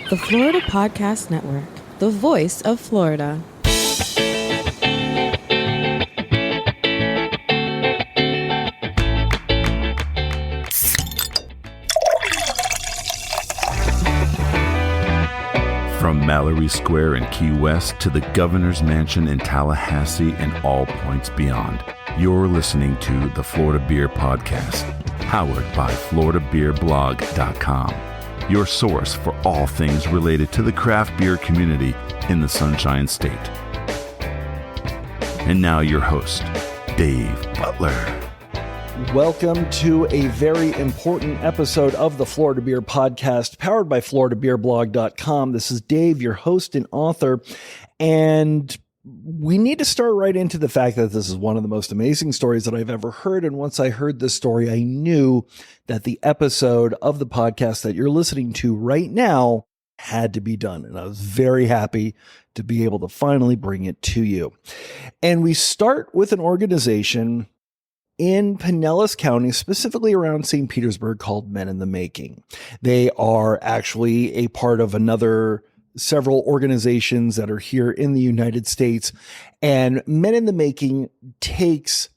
The Florida Podcast Network, the voice of Florida. From Mallory Square in Key West to the Governor's Mansion in Tallahassee and all points beyond, you're listening to the Florida Beer Podcast, powered by FloridaBeerBlog.com, your source for all things related to the craft beer community in the Sunshine State. And now your host, Dave Butler. Welcome to a very important episode of the Florida Beer Podcast, powered by FloridaBeerBlog.com. This is Dave, your host and author, and we need to start right into the fact that this is one of the most amazing stories that I've ever heard. And once I heard this story, I knew that the episode of the podcast that you're listening to right now had to be done. And I was very happy to be able to finally bring it to you. And we start with an organization in Pinellas County, specifically around St. Petersburg, called Men in the Making. They are actually a part of several organizations that are here in the United States. And Men in the Making takes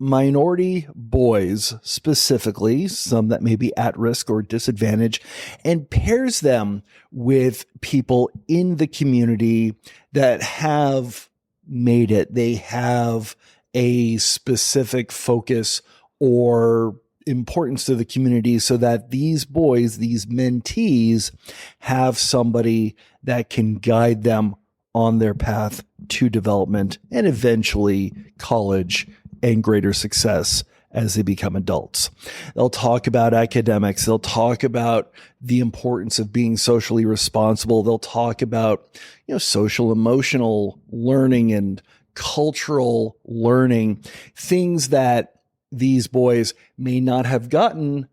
minority boys, specifically, some that may be at risk or disadvantaged, and pairs them with people in the community that have made it. They have a specific focus or importance to the community so that these boys, these mentees, have somebody that can guide them on their path to development and eventually college and greater success as they become adults. They'll talk about academics. They'll talk about the importance of being socially responsible. They'll talk about, social emotional learning and cultural learning, things that these boys may not have gotten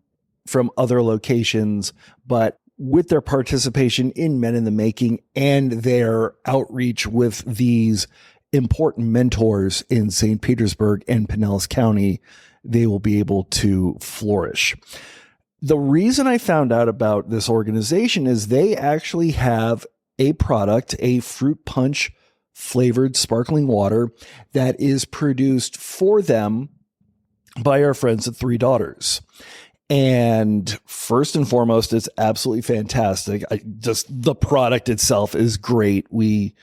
from other locations, but with their participation in Men in the Making and their outreach with these important mentors in St. Petersburg and Pinellas County, they will be able to flourish. The reason I found out about this organization is they actually have a product, a fruit punch flavored sparkling water that is produced for them by our friends at Three Daughters. And first and foremost, it's absolutely fantastic. The product itself is great. We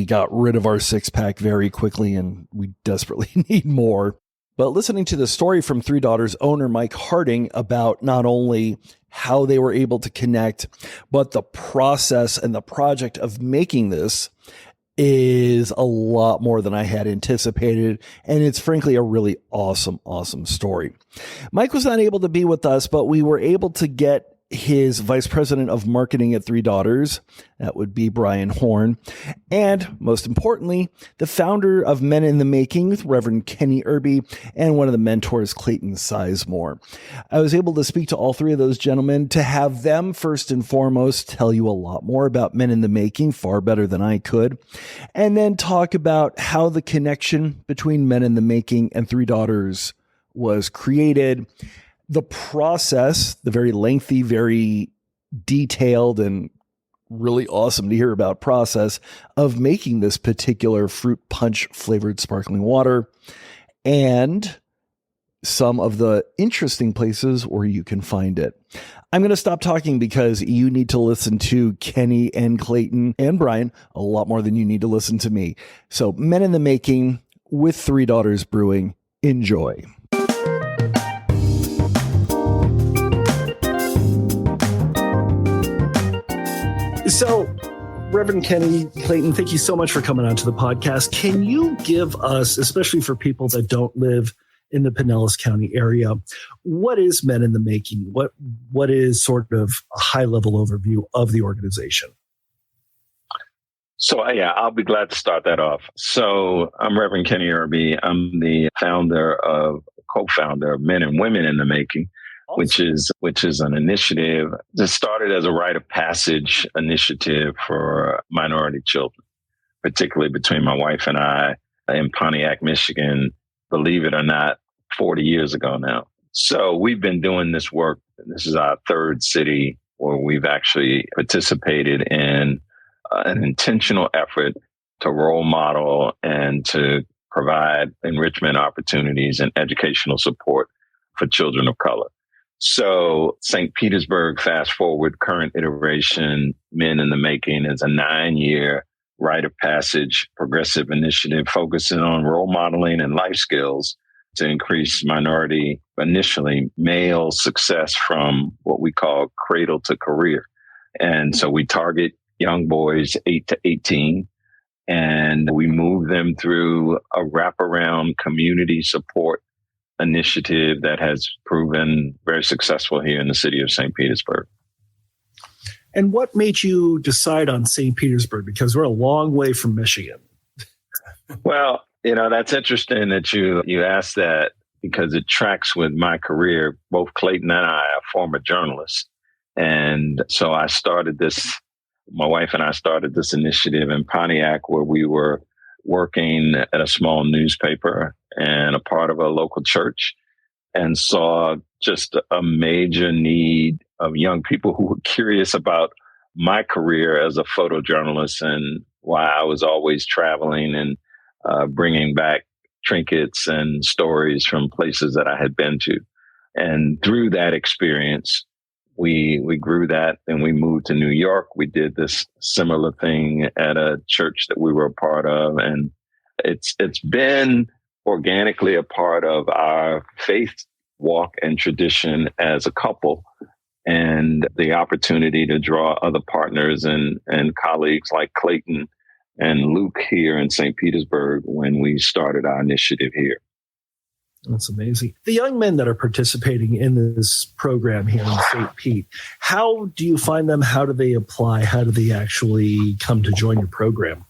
got rid of our 6-pack very quickly and we desperately need more. But listening to the story from Three Daughters owner Mike Harding about not only how they were able to connect, but the process and the project of making this is a lot more than I had anticipated. And it's frankly a really awesome story. Mike was not able to be with us, but we were able to get his vice president of marketing at Three Daughters, that would be Brian Horne, and most importantly, the founder of Men in the Making, Reverend Kenny Irby, and one of the mentors, Clayton Sizemore. I was able to speak to all three of those gentlemen to have them first and foremost tell you a lot more about Men in the Making, far better than I could, and then talk about how the connection between Men in the Making and Three Daughters was created, the process, the very lengthy, very detailed, and really awesome to hear about process of making this particular fruit punch flavored sparkling water, and some of the interesting places where you can find it. I'm going to stop talking because you need to listen to Kenny and Clayton and Brian a lot more than you need to listen to me. So Men in the Making with Three Daughters Brewing. Enjoy. So, Reverend Kenny, Clayton, thank you so much for coming on to the podcast. Can you give us, especially for people that don't live in the Pinellas County area, what is Men in the Making? What is sort of a high-level overview of the organization? So, I'll be glad to start that off. So, I'm Reverend Kenny Irby. I'm the co-founder of Men and Women in the Making, which is an initiative that started as a rite of passage initiative for minority children, particularly between my wife and I in Pontiac, Michigan, believe it or not, 40 years ago now. So we've been doing this work. This is our third city where we've actually participated in an intentional effort to role model and to provide enrichment opportunities and educational support for children of color. So St. Petersburg, fast forward, current iteration, Men in the Making, is a 9-year rite of passage progressive initiative focusing on role modeling and life skills to increase minority, initially male success from what we call cradle to career. And so we target young boys 8 to 18, and we move them through a wraparound community support initiative that has proven very successful here in the city of St. Petersburg. And what made you decide on St. Petersburg? Because we're a long way from Michigan. Well, that's interesting that you asked that, because it tracks with my career. Both Clayton and I are former journalists. And so my wife and I started this initiative in Pontiac, where we were working at a small newspaper and a part of a local church, and saw just a major need of young people who were curious about my career as a photojournalist and why I was always traveling and bringing back trinkets and stories from places that I had been to. And through that experience, we grew that, and we moved to New York. We did this similar thing at a church that we were a part of. And it's been organically a part of our faith walk and tradition as a couple, and the opportunity to draw other partners and colleagues like Clayton and Luke here in St. Petersburg when we started our initiative here. That's amazing. The young men that are participating in this program here in St. Pete, how do you find them? How do they apply? How do they actually come to join your program?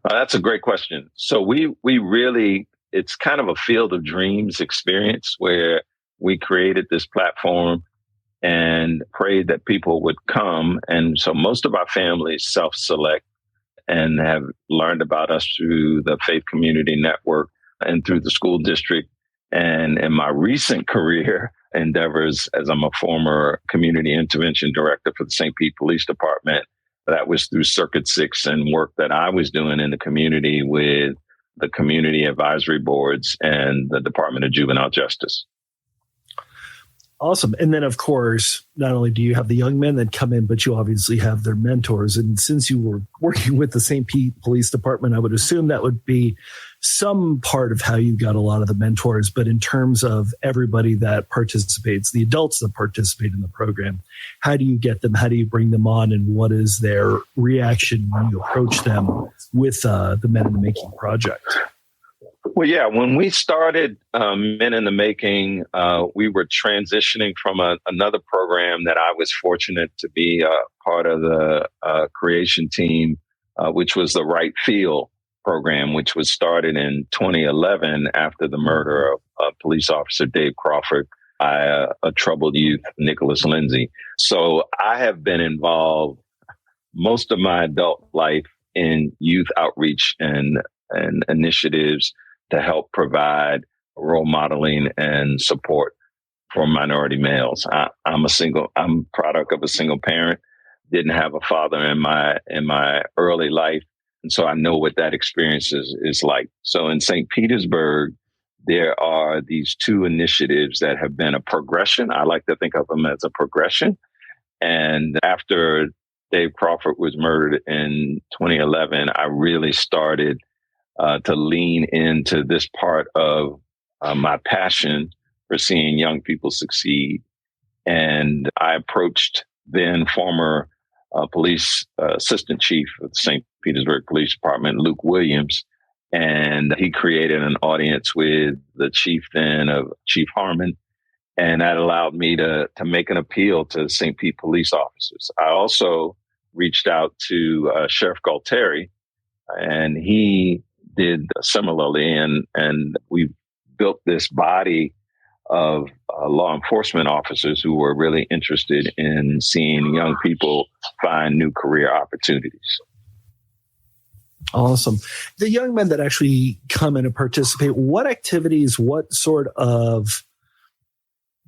That's a great question. So we really, it's kind of a field of dreams experience where we created this platform and prayed that people would come. And so most of our families self-select and have learned about us through the Faith Community Network and through the school district. And in my recent career endeavors, as I'm a former community intervention director for the St. Pete Police Department, that was through Circuit 6 and work that I was doing in the community with the community advisory boards and the Department of Juvenile Justice. Awesome. And then, of course, not only do you have the young men that come in, but you obviously have their mentors. And since you were working with the St. Pete Police Department, I would assume that would be some part of how you got a lot of the mentors. But in terms of everybody that participates, the adults that participate in the program, how do you get them? How do you bring them on? And what is their reaction when you approach them with the Men in the Making project? Well, yeah, when we started Men in the Making, we were transitioning from another program that I was fortunate to be part of the creation team, which was the Right Field program, which was started in 2011 after the murder of police officer Dave Crawford by a troubled youth, Nicholas Lindsay. So I have been involved most of my adult life in youth outreach and initiatives to help provide role modeling and support for minority males. I'm product of a single parent, didn't have a father in my early life. And so I know what that experience is like. So in St. Petersburg, there are these two initiatives that have been a progression. I like to think of them as a progression. And after Dave Crawford was murdered in 2011, I really started to lean into this part of my passion for seeing young people succeed. And I approached then former police assistant chief of the St. Petersburg Police Department, Luke Williams, and he created an audience with the chief then of Chief Horne, and that allowed me to make an appeal to St. Pete police officers. I also reached out to Sheriff Galtieri, and he did similarly, and we built this body of law enforcement officers who were really interested in seeing young people find new career opportunities. Awesome. The young men that actually come in and participate, what activities, what sort of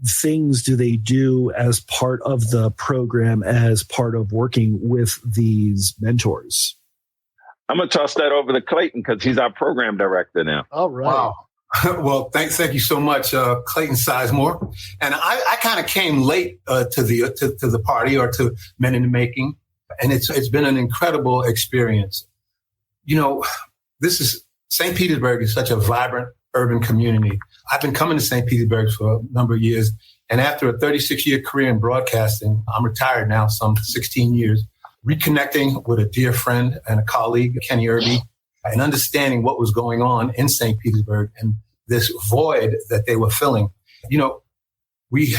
things do they do as part of the program, as part of working with these mentors? I'm going to toss that over to Clayton because he's our program director now. All right. Wow. Well, thank you so much, Clayton Sizemore. And I kind of came late to the party, or to Men in the Making, and it's been an incredible experience. You know, St. Petersburg is such a vibrant urban community. I've been coming to St. Petersburg for a number of years, and after a 36-year career in broadcasting, I'm retired now, some 16 years, reconnecting with a dear friend and a colleague, Kenny Irby, and understanding what was going on in St. Petersburg and this void that they were filling. You know, we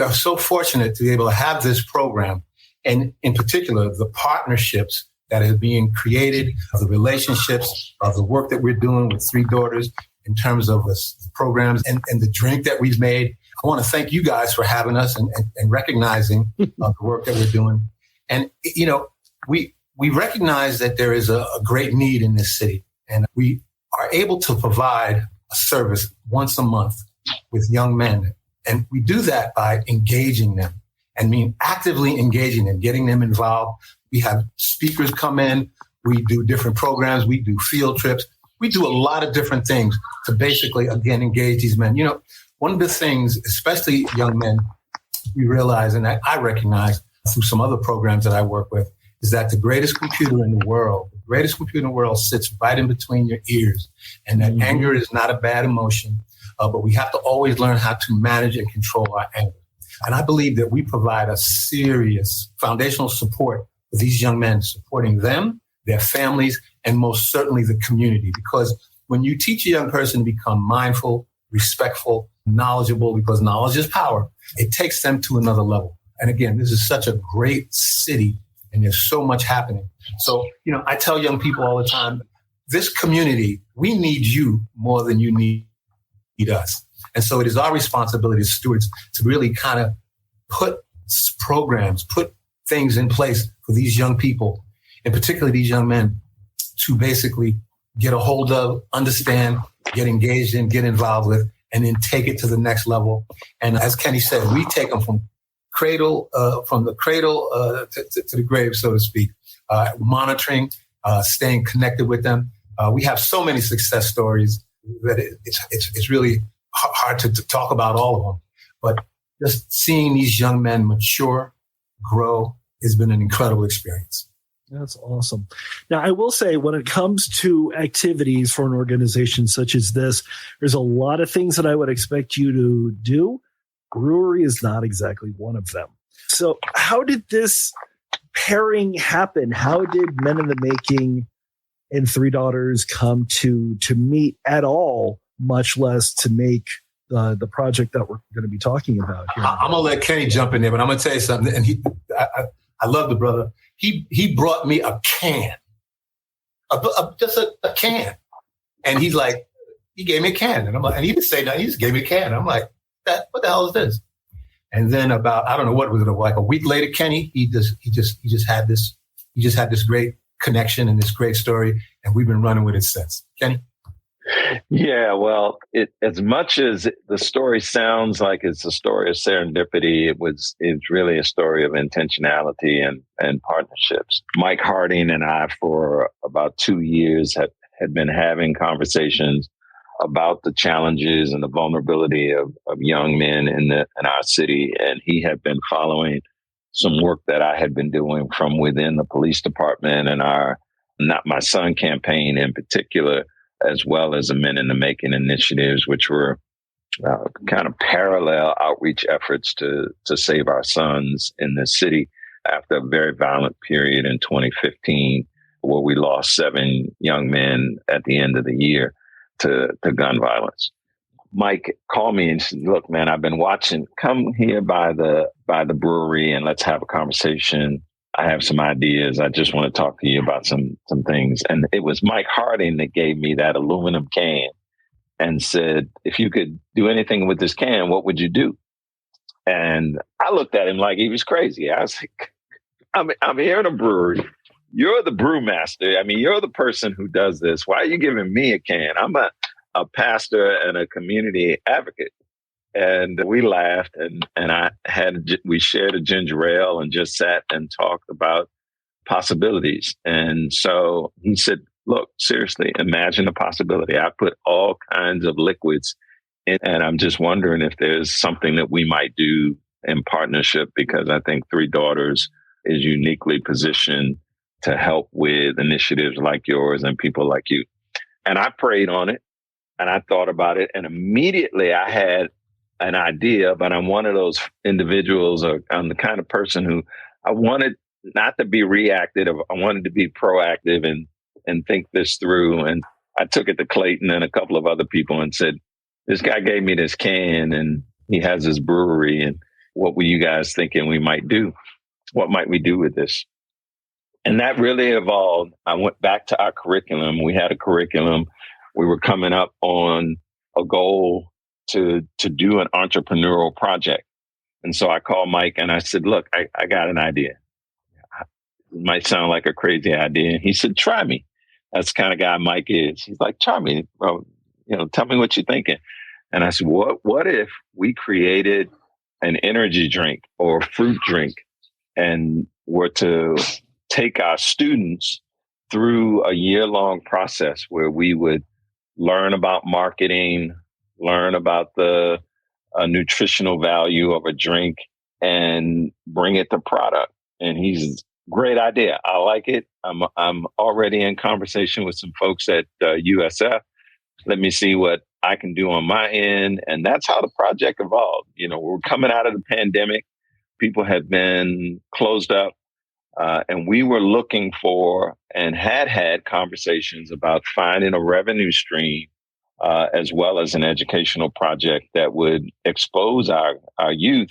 are so fortunate to be able to have this program, and in particular, the partnerships that are being created, the relationships, of the work that we're doing with Three Daughters in terms of the programs and the drink that we've made. I want to thank you guys for having us and recognizing the work that we're doing. And, you know, we recognize that there is a great need in this city, and we are able to provide a service once a month with young men. And we do that by engaging them, and actively engaging them, getting them involved. We have speakers come in. We do different programs. We do field trips. We do a lot of different things to basically, again, engage these men. You know, one of the things, especially young men, we realize, and I recognize through some other programs that I work with, is that the greatest computer in the world sits right in between your ears. And that anger is not a bad emotion, but we have to always learn how to manage and control our anger. And I believe that we provide a serious foundational support for these young men, supporting them, their families, and most certainly the community. Because when you teach a young person to become mindful, respectful, knowledgeable, because knowledge is power, it takes them to another level. And again, this is such a great city, and there's so much happening. So, you know, I tell young people all the time, this community, we need you more than you need us. And so it is our responsibility as stewards to really kind of put programs, put things in place for these young people, and particularly these young men, to basically get a hold of, understand, get engaged in, get involved with, and then take it to the next level. And as Kenny said, we take them from the cradle to the grave, so to speak, monitoring, staying connected with them. We have so many success stories that it's really hard to talk about all of them. But just seeing these young men mature, grow, has been an incredible experience. That's awesome. Now, I will say, when it comes to activities for an organization such as this, there's a lot of things that I would expect you to do. Brewery is not exactly one of them. So how did this pairing happen? How did Men in the Making and Three Daughters come to meet at all, much less to make the project that we're going to be talking about here? I'm going to let Kenny jump in there, but I'm going to tell you something. And I love the brother. He brought me a can, just a can. And he's like, he gave me a can. And I'm like, and he didn't say nothing. He just gave me a can. I'm like, what the hell is this? And then about, I don't know, what was it, like a week later, Kenny, he just had this great connection and this great story. And we've been running with it since. Kenny? Yeah, well, as much as the story sounds like it's a story of serendipity, it's really a story of intentionality and partnerships. Mike Harding and I, for about 2 years, had been having conversations about the challenges and the vulnerability of young men in our city, and he had been following some work that I had been doing from within the police department and our Not My Son campaign in particular, as well as the Men in the Making initiatives, which were kind of parallel outreach efforts to save our sons in the city after a very violent period in 2015, where we lost 7 young men at the end of the year to gun violence. Mike called me and said, "Look, man, I've been watching. Come here by the brewery and let's have a conversation. I have some ideas. I just want to talk to you about some things." And it was Mike Harding that gave me that aluminum can and said, "If you could do anything with this can, what would you do?" And I looked at him like he was crazy. I was like, I'm here in a brewery. You're the brewmaster. I mean, you're the person who does this. Why are you giving me a can? I'm a pastor and a community advocate. and we laughed, and we shared a ginger ale and just sat and talked about possibilities. And so he said, look, seriously, imagine the possibility. I put all kinds of liquids in, and I'm just wondering if there's something that we might do in partnership, because I think Three Daughters is uniquely positioned to help with initiatives like yours and people like you. And I prayed on it and I thought about it, and immediately I had an idea, but I'm one of those individuals, or I'm the kind of person who I wanted not to be reactive. I wanted to be proactive and think this through. And I took it to Clayton and a couple of other people and said, this guy gave me this can and he has his brewery, and what were you guys thinking we might do? What might we do with this? And that really evolved. I went back to our curriculum. We had a curriculum. We were coming up on a goal to do an entrepreneurial project. And so I called Mike and I said, look, I got an idea. It might sound like a crazy idea. And he said, try me. That's the kind of guy Mike is. He's like, try me, bro. Tell me what you're thinking. And I said, what if we created an energy drink or fruit drink and were to take our students through a year-long process where we would learn about marketing, learn about the nutritional value of a drink, and bring it to product. And he's great idea. I like it. I'm already in conversation with some folks at USF. Let me see what I can do on my end. And that's how the project evolved. We're coming out of the pandemic. People had been closed up. And we were looking for and had conversations about finding a revenue stream as well as an educational project that would expose our youth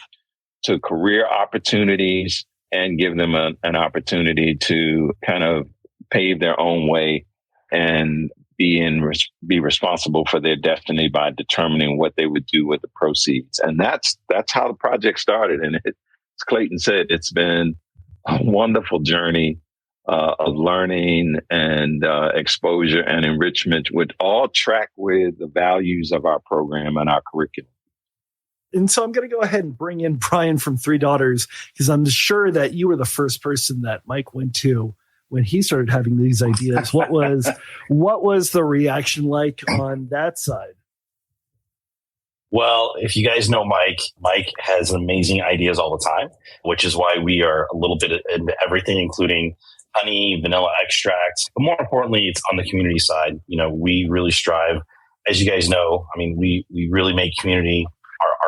to career opportunities and give them an opportunity to kind of pave their own way and be responsible for their destiny by determining what they would do with the proceeds. And that's how the project started. And as Clayton said, it's been a wonderful journey of learning and exposure and enrichment, which all track with the values of our program and our curriculum. And so I'm going to go ahead and bring in Brian from Three Daughters, because I'm sure that you were the first person that Mike went to when he started having these ideas. What was the reaction like on that side? Well, if you guys know Mike has amazing ideas all the time, which is why we are a little bit into everything, including honey, vanilla extracts. But more importantly, it's on the community side. We really strive, as you guys know, we really make community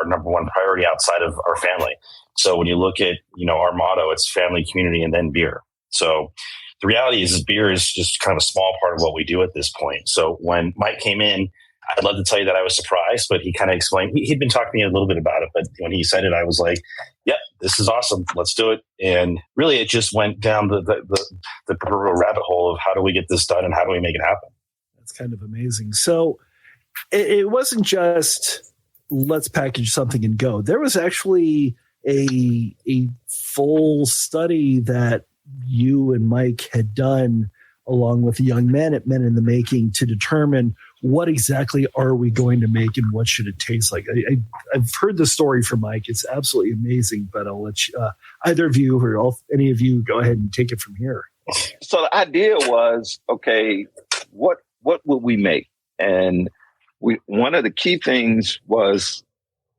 our number one priority outside of our family. So when you look at, our motto, it's family, community, and then beer. So the reality is beer is just kind of a small part of what we do at this point. So when Mike came in, I'd love to tell you that I was surprised, but he kind of explained, he'd been talking to me a little bit about it, but when he said it, I was like, yep, this is awesome. Let's do it. And really, it just went down the proverbial rabbit hole of how do we get this done and how do we make it happen? That's kind of amazing. So it wasn't just let's package something and go. There was actually a full study that you and Mike had done along with the young men at Men in the Making to determine what exactly are we going to make and what should it taste like. I've heard the story from Mike. It's absolutely amazing, but I'll let you, either of you or any of you go ahead and take it from here. So the idea was, okay, what would we make? And one of the key things was,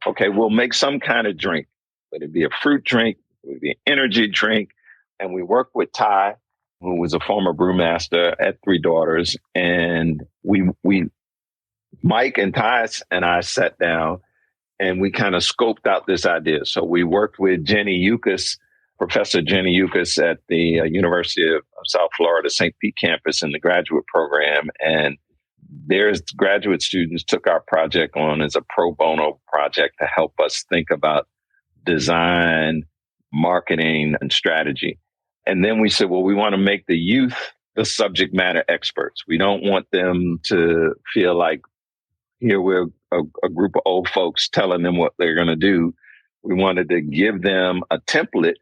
okay, we'll make some kind of drink, whether it be a fruit drink, it would be an energy drink. And we worked with Ty, who was a former brewmaster at Three Daughters. And Mike and Ty and I sat down and we kind of scoped out this idea. So we worked with Professor Jenny Yukas at the University of South Florida, St. Pete campus in the graduate program. And their graduate students took our project on as a pro bono project to help us think about design, marketing, and strategy. And then we said, well, we want to make the youth the subject matter experts. We don't want them to feel like here we're a group of old folks telling them what they're going to do. We wanted to give them a template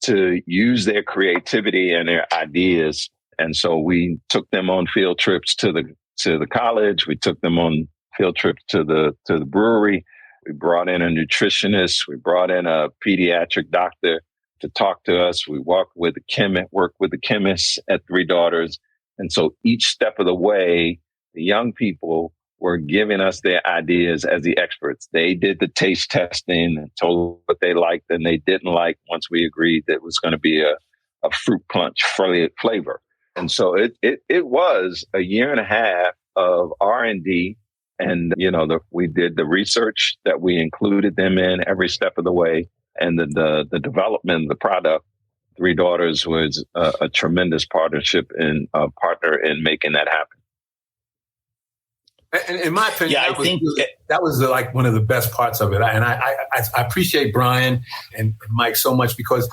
to use their creativity and their ideas. And so we took them on field trips to the college. We took them on field trips to the brewery. We brought in a nutritionist. We brought in a pediatric doctor to talk to us. We worked with the chemists at Three Daughters. And so each step of the way, the young people were giving us their ideas as the experts. They did the taste testing and told what they liked and they didn't like once we agreed that it was going to be a fruit punch flavor. And so it was a year and a half of R&D. And, we did the research that we included them in every step of the way. And the development of the product, Three Daughters was a tremendous partnership and partner in making that happen. And in my opinion, that was like one of the best parts of it. And I appreciate Brian and Mike so much because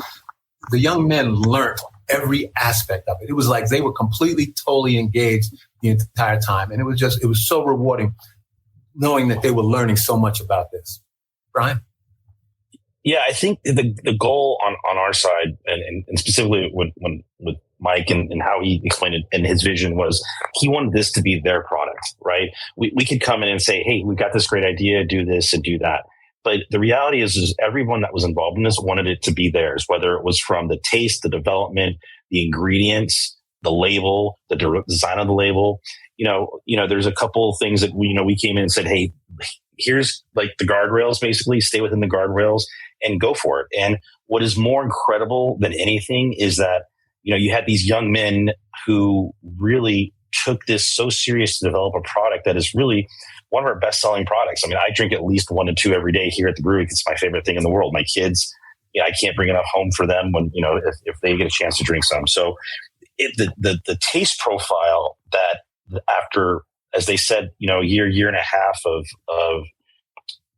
the young men learned every aspect of it. It was like they were completely, totally engaged the entire time. And it was so rewarding knowing that they were learning so much about this. Brian? Yeah, I think the goal on our side and specifically with Mike and how he explained it and his vision was he wanted this to be their product, right? We could come in and say, hey, we've got this great idea, do this and do that. But the reality is everyone that was involved in this wanted it to be theirs, whether it was from the taste, the development, the ingredients, the label, the design of the label. There's a couple of things that we came in and said, hey, here's like the guardrails, basically stay within the guardrails and go for it. And what is more incredible than anything is that, you had these young men who really took this so serious to develop a product that is really one of our best selling products. I mean, I drink at least 1 to 2 every day here at the brewery. It's my favorite thing in the world. My kids, I can't bring enough home for them when, if they get a chance to drink some. So the taste profile that after, as they said, a year and a half of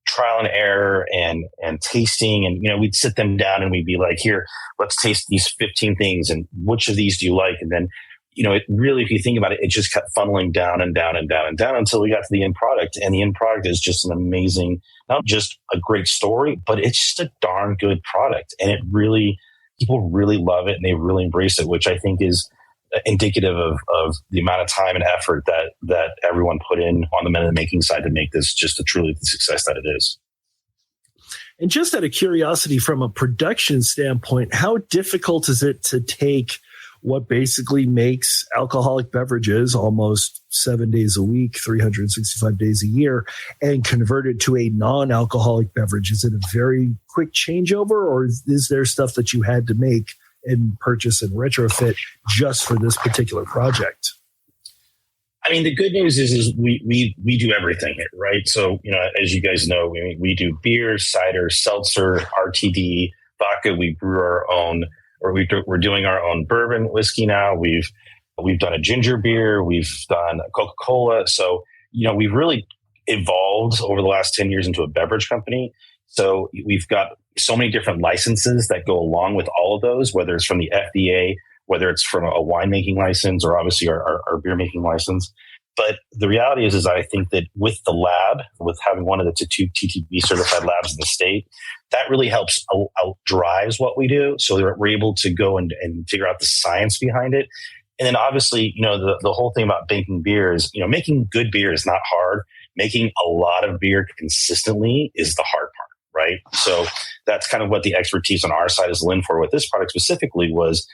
trial and error and tasting, and we'd sit them down and we'd be like, here, let's taste these 15 things, and which of these do you like? And then it really, if you think about it, it just kept funneling down and down and down and down until we got to the end product. And the end product is just an amazing, not just a great story, but it's just a darn good product. And people really love it and they really embrace it, which I think is indicative of the amount of time and effort that everyone put in on the men in the making side to make this just truly the success that it is. And just out of curiosity, from a production standpoint, how difficult is it to take what basically makes alcoholic beverages almost 7 days a week, 365 days a year, and convert it to a non-alcoholic beverage? Is it a very quick changeover, or is there stuff that you had to make and purchase and retrofit just for this particular project? I mean, the good news is we do everything here, right? So, as you guys know, we do beer, cider, seltzer, RTD, vodka. We brew our own, or we're doing our own bourbon whiskey now. We've done a ginger beer. We've done Coca-Cola. So, we've really evolved over the last 10 years into a beverage company. So we've got so many different licenses that go along with all of those, whether it's from the FDA, whether it's from a winemaking license, or obviously our beer making license. But the reality is I think that with the lab, with having one of the 2 TTB certified labs in the state, that really helps drives what we do. So we're able to go and figure out the science behind it. And then obviously, the whole thing about making beer is, making good beer is not hard. Making a lot of beer consistently is the hard part. Right. So that's kind of what the expertise on our side is in for with this product specifically was,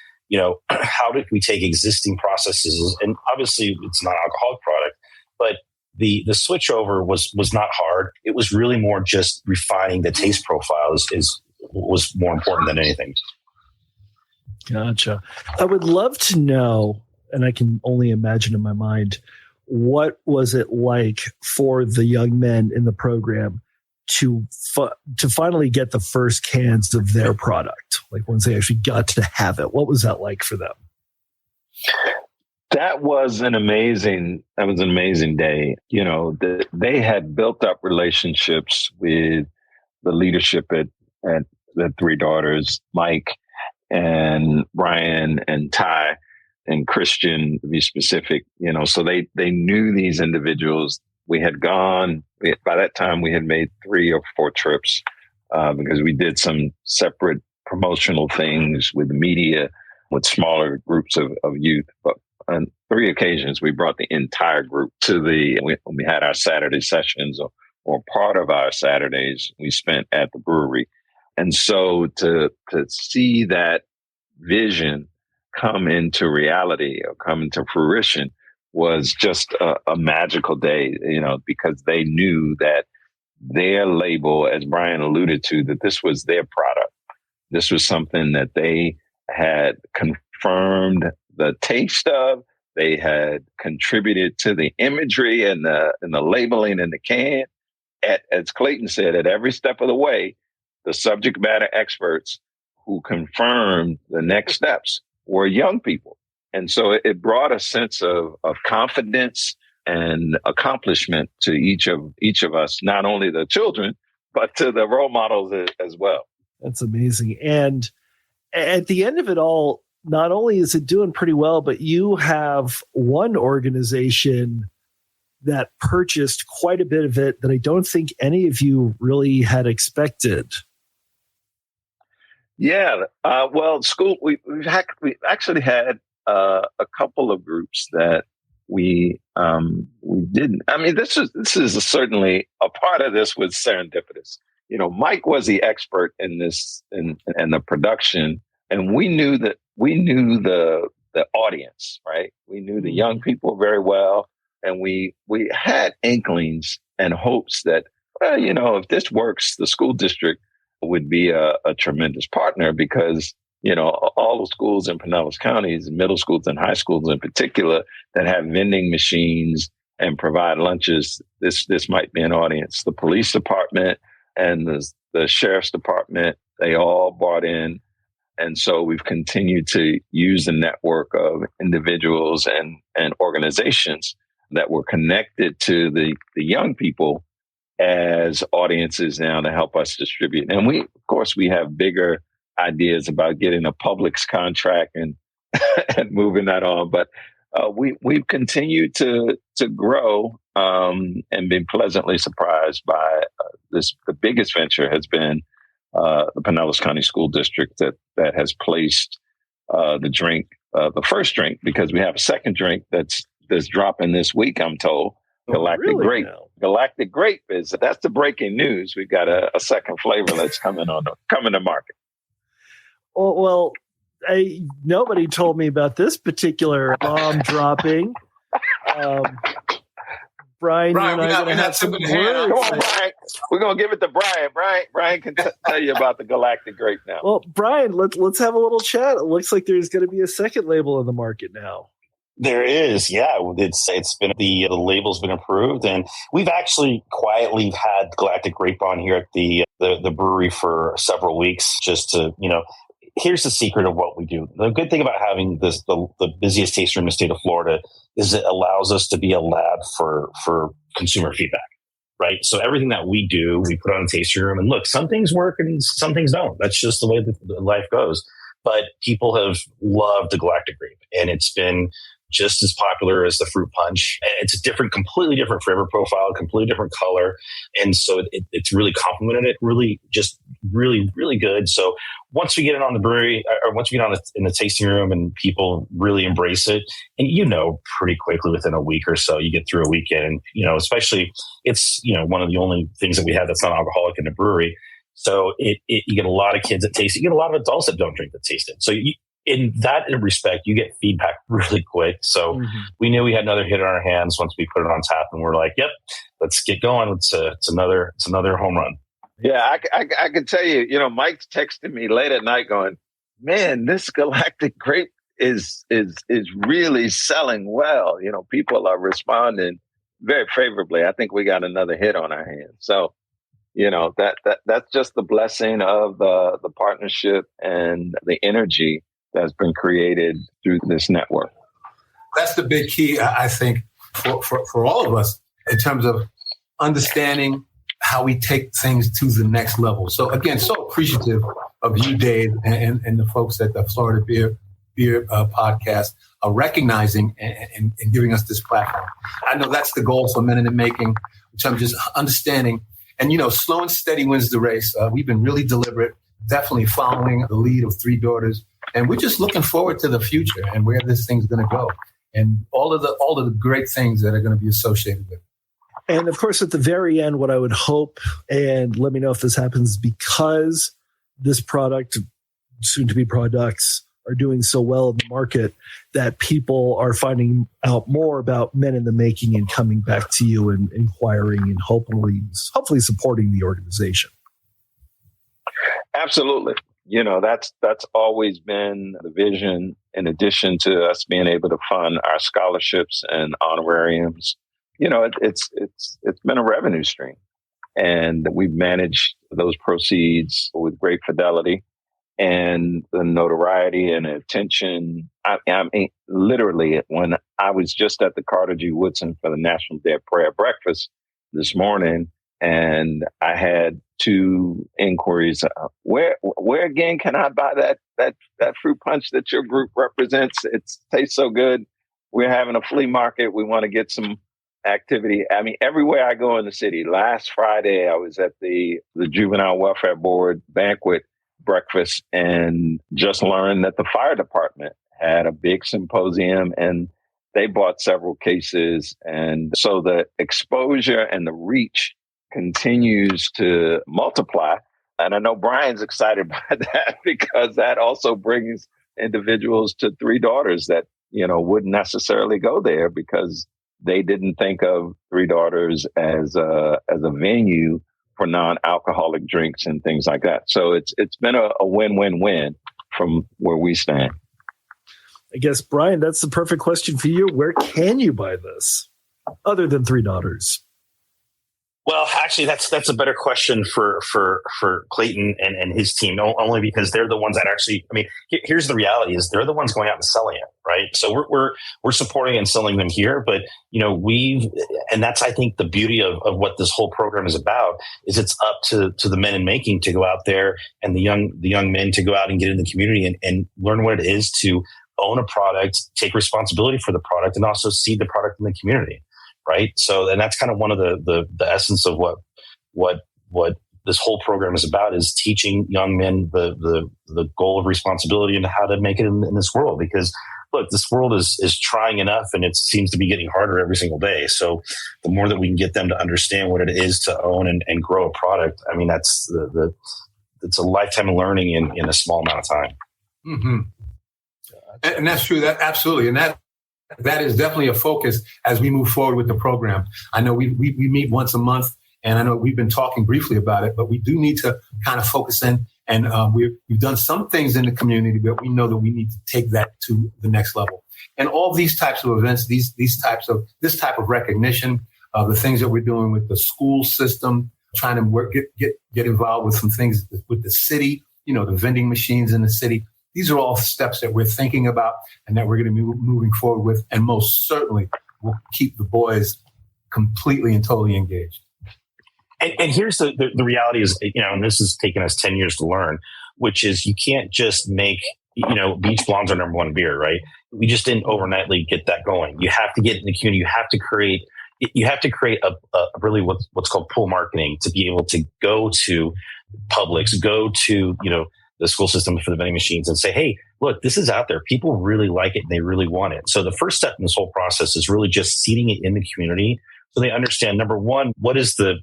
how did we take existing processes? And obviously it's not an alcoholic product, but the switch over was not hard. It was really more just refining the taste profile was more important than anything. Gotcha. I would love to know, and I can only imagine in my mind, what was it like for the young men in the program to finally get the first cans of their product, like once they actually got to have it? What was that like for them? That was an amazing day. They had built up relationships with the leadership at the Three Daughters, Mike and Brian and Ty and Christian, to be specific, so they knew these individuals. We had by that time we had made 3 or 4 trips because we did some separate promotional things with media, with smaller groups of youth. But on 3 occasions, we brought the entire group to when we had our Saturday sessions or or part of our Saturdays we spent at the brewery. And so to see that vision come into reality or come into fruition was just a magical day, because they knew that their label, as Brian alluded to, that this was their product. This was something that they had confirmed the taste of. They had contributed to the imagery and the labeling in the can. As Clayton said, at every step of the way, the subject matter experts who confirmed the next steps were young people. And so it brought a sense of confidence and accomplishment to each of us, not only the children, but to the role models as well. That's amazing. And at the end of it all, not only is it doing pretty well, but you have one organization that purchased quite a bit of it that I don't think any of you really had expected. Yeah. Well, school, we actually had a couple of groups that we didn't. I mean, this is certainly a part of this was serendipitous. Mike was the expert in this and the production, and we knew the audience, right? We knew the young people very well, and we had inklings and hopes that, if this works, the school district would be a tremendous partner because, all the schools in Pinellas County, middle schools and high schools in particular, that have vending machines and provide lunches, this might be an audience. The police department and the sheriff's department, they all bought in. And so we've continued to use the network of individuals and organizations that were connected to the young people as audiences now to help us distribute. And we have bigger ideas about getting a Publix contract and moving that on. But we've continued to grow and been pleasantly surprised by this. The biggest venture has been the Pinellas County School District that has placed the drink, the first drink, because we have a second drink that's dropping this week, I'm told. Galactic Grape. Now? Galactic Grape that's the breaking news. We've got a second flavor that's coming to market. Well, nobody told me about this particular bomb dropping. Brian, we're not some words. Come on, Brian. We're gonna give it to Brian. Brian can tell you about the Galactic Grape now. Well, Brian, let's have a little chat. It looks like there's going to be a second label in the market now. There is, yeah. It's been the label's been approved, and we've actually quietly had Galactic Grape on here at the brewery for several weeks, just to Here's the secret of what we do. The good thing about having the busiest tasting room in the state of Florida is it allows us to be a lab for consumer feedback, right? So everything that we do, we put on a tasting room, and look, some things work and some things don't. That's just the way that life goes. But people have loved the Galactic Grape, and it's been just as popular as the fruit punch. It's a completely different flavor profile, completely different color. And so it's really complemented it, really good. So once we get it on the brewery, or once we get on in the tasting room and people really embrace it, and pretty quickly within a week or so, you get through a weekend, especially it's, one of the only things that we have that's not alcoholic in the brewery. So you get a lot of kids that taste it. You get a lot of adults that don't drink that taste it. So in that respect, you get feedback really quick. So we knew we had another hit on our hands once we put it on tap, and we're like, "Yep, let's get going." It's another home run. Yeah, I can tell you. Mike's texting me late at night, going, "Man, this Galactic Grape is really selling well. People are responding very favorably. I think we got another hit on our hands." So, that's just the blessing of the partnership and the energy that's been created through this network. That's the big key, I think, for all of us in terms of understanding how we take things to the next level. So again, so appreciative of you, Dave, and the folks at the Florida Beer Podcast are recognizing and giving us this platform. I know that's the goal for Men in the Making, which I'm just understanding. And, slow and steady wins the race. We've been really deliberate, definitely following the lead of Three Daughters. And we're just looking forward to the future and where this thing's going to go and all of the great things that are going to be associated with it. And of course, at the very end, what I would hope, and let me know if this happens, because this product, soon to be products, are doing so well in the market, that people are finding out more about Men in the Making and coming back to you and inquiring and hopefully supporting the organization. Absolutely. That's always been the vision, in addition to us being able to fund our scholarships and honorariums. It's been a revenue stream, and we've managed those proceeds with great fidelity. And the notoriety and attention. I mean, literally, when I was just at the Carter G. Woodson for the National Day of Prayer breakfast this morning, and I had 2 inquiries. Where again can I buy that fruit punch that your group represents? It tastes so good. We're having a flea market. We want to get some activity. I mean, everywhere I go in the city. Last Friday, I was at the Juvenile Welfare Board banquet breakfast and just learned that the fire department had a big symposium and they bought several cases. And so the exposure and the reach continues to multiply. And I know Brian's excited by that, because that also brings individuals to Three Daughters that, wouldn't necessarily go there because they didn't think of Three Daughters as a venue for non-alcoholic drinks and things like that. So it's been a win-win-win from where we stand. I guess, Brian, that's the perfect question for you. Where can you buy this other than Three Daughters? Well, actually, that's a better question for Clayton and his team, only because they're the ones that actually. I mean, here's the reality: is they're the ones going out and selling it, right? So we're supporting and selling them here, but and that's, I think, the beauty of what this whole program is about. Is it's up to the Men in Making to go out there and the young men to go out and get in the community and learn what it is to own a product, take responsibility for the product, and also seed the product in the community. Right. So, and that's kind of one of the essence of what this whole program is about, is teaching young men the goal of responsibility and how to make it in this world. Because look, this world is trying enough, and it seems to be getting harder every single day. So the more that we can get them to understand what it is to own and grow a product, I mean, that's it's a lifetime of learning in a small amount of time. Mm-hmm. And that's true. That absolutely. And that is definitely a focus as we move forward with the program. I know we meet once a month, and I know we've been talking briefly about it, but we do need to kind of focus in. And we've done some things in the community, but we know that we need to take that to the next level. And all these types of events, this type of recognition, the things that we're doing with the school system, trying to get involved with some things with the city, the vending machines in the city. These are all steps that we're thinking about and that we're going to be moving forward with, and most certainly will keep the boys completely and totally engaged. And here's the reality is, and this has taken us 10 years to learn, which is you can't just make, Beach Blonde's our number one beer, right? We just didn't overnightly get that going. You have to get in the community. You have to create a really what's called pull marketing to be able to go to Publix, go to, the school system for the vending machines and say, hey, look, this is out there. People really like it and they really want it. So the first step in this whole process is really just seeding it in the community so they understand, number one, what is the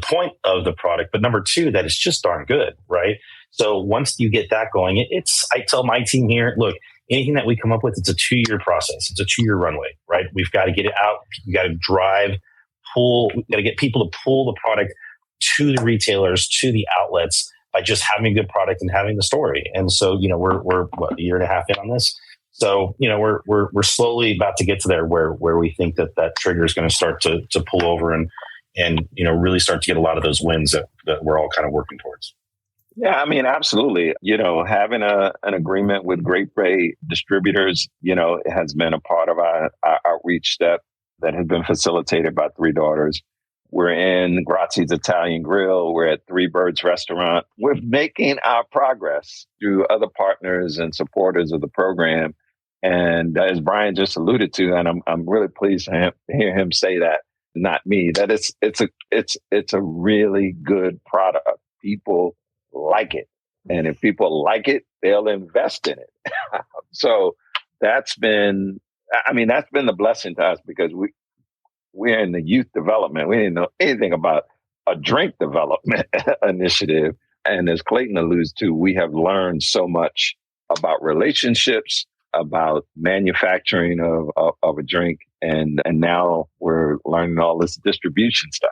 point of the product, but number two, that it's just darn good, right? So once you get that going, I tell my team here, look, anything that we come up with, it's a 2-year process. It's a 2-year runway, right? We've got to get it out. You got to we've got to get people to pull the product to the retailers, to the outlets, by just having a good product and having the story. And so, we're a year and a half in on this. So, we're slowly about to get to there where we think that trigger is going to start to pull over and really start to get a lot of those wins that we're all kind of working towards. Yeah, I mean, absolutely. Having an agreement with Great Bay distributors, it has been a part of our outreach step that has been facilitated by Three Daughters. We're in Grazie's Italian Grill. We're at Three Birds Restaurant. We're making our progress through other partners and supporters of the program. And as Brian just alluded to, and I'm really pleased to hear him say that, not me, that it's a really good product. People like it. And if people like it, they'll invest in it. So that's been the blessing to us, because we're in the youth development. We didn't know anything about a drink development initiative. And as Clayton alludes to, we have learned so much about relationships, about manufacturing of a drink. And now we're learning all this distribution stuff.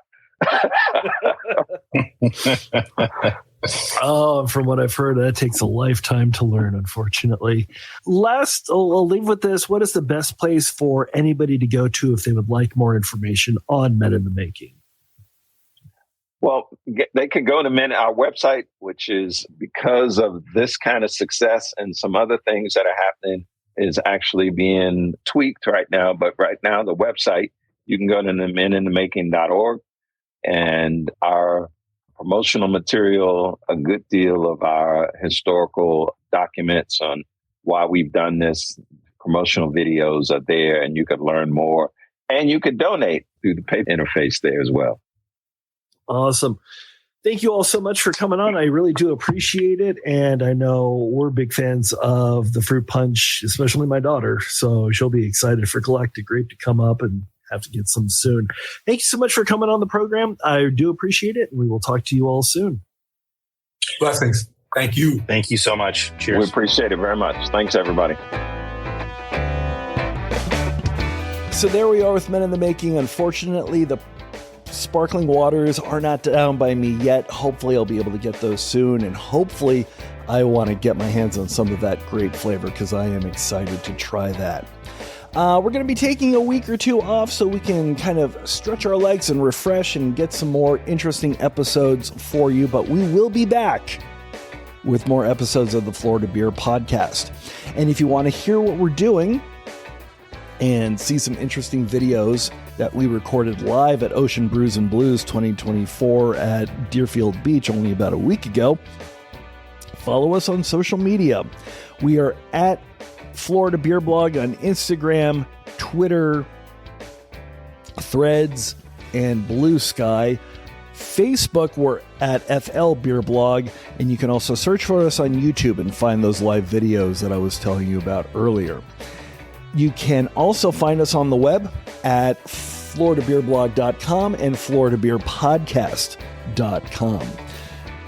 From what I've heard, that takes a lifetime to learn, unfortunately. Last, I'll leave with this. What is the best place for anybody to go to if they would like more information on Men in the Making? Well, they can go to our website, which is, because of this kind of success and some other things that are happening, is actually being tweaked right now. But right now, the website, you can go to meninthemaking.org, and our promotional material, a good deal of our historical documents on why we've done this, promotional videos are there, and you could learn more. And you could donate through the pay interface there as well. Awesome. Thank you all so much for coming on. I really do appreciate it. And I know we're big fans of the fruit punch, especially my daughter. So she'll be excited for Galactic Grape to come up and have to get some soon. Thank you so much for coming on the program. I do appreciate it. And we will talk to you all soon. Blessings. Thank you. Thank you so much. Cheers. We appreciate it very much. Thanks, everybody. So there we are with Men in the Making. Unfortunately, the sparkling waters are not down by me yet. Hopefully I'll be able to get those soon, and hopefully I want to get my hands on some of that grape flavor because I am excited to try that. We're going to be taking a week or two off so we can kind of stretch our legs and refresh and get some more interesting episodes for you, but we will be back with more episodes of the Florida Beer Podcast. And if you want to hear what we're doing and see some interesting videos that we recorded live at Ocean Brews and Blues 2024 at Deerfield Beach only about a week ago, follow us on social media. We are at Florida Beer Blog on Instagram, Twitter, Threads, and Blue Sky. Facebook, we're at FL Beer Blog, and you can also search for us on YouTube and find those live videos that I was telling you about earlier. You can also find us on the web at floridabeerblog.com and floridabeerpodcast.com.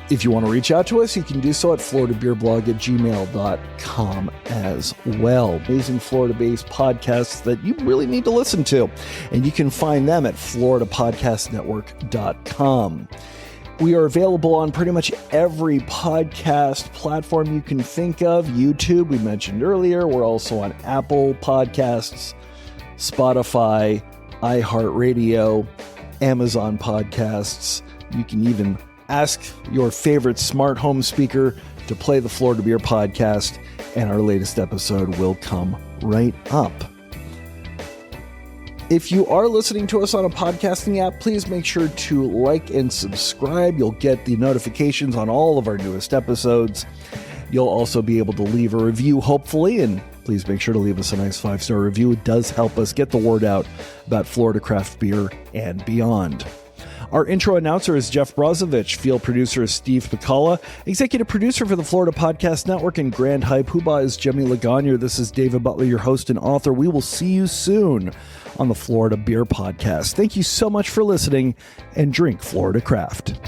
If you want to reach out to us, you can do so at floridabeerblog@gmail.com as well. Amazing Florida-based podcasts that you really need to listen to. And you can find them at floridapodcastnetwork.com. We are available on pretty much every podcast platform you can think of. YouTube, we mentioned earlier. We're also on Apple Podcasts, Spotify, iHeartRadio, Amazon Podcasts. You can even ask your favorite smart home speaker to play the Florida Beer Podcast, and our latest episode will come right up. If you are listening to us on a podcasting app, please make sure to like and subscribe. You'll get the notifications on all of our newest episodes. You'll also be able to leave a review, hopefully, and please make sure to leave us a nice 5-star review. It does help us get the word out about Florida craft beer and beyond. Our intro announcer is Jeff Brozovich. Field producer is Steve Piccola. Executive producer for the Florida Podcast Network and Grand High Poobah is Jemmy Lagonier. This is David Butler, your host and author. We will see you soon on the Florida Beer Podcast. Thank you so much for listening, and drink Florida craft.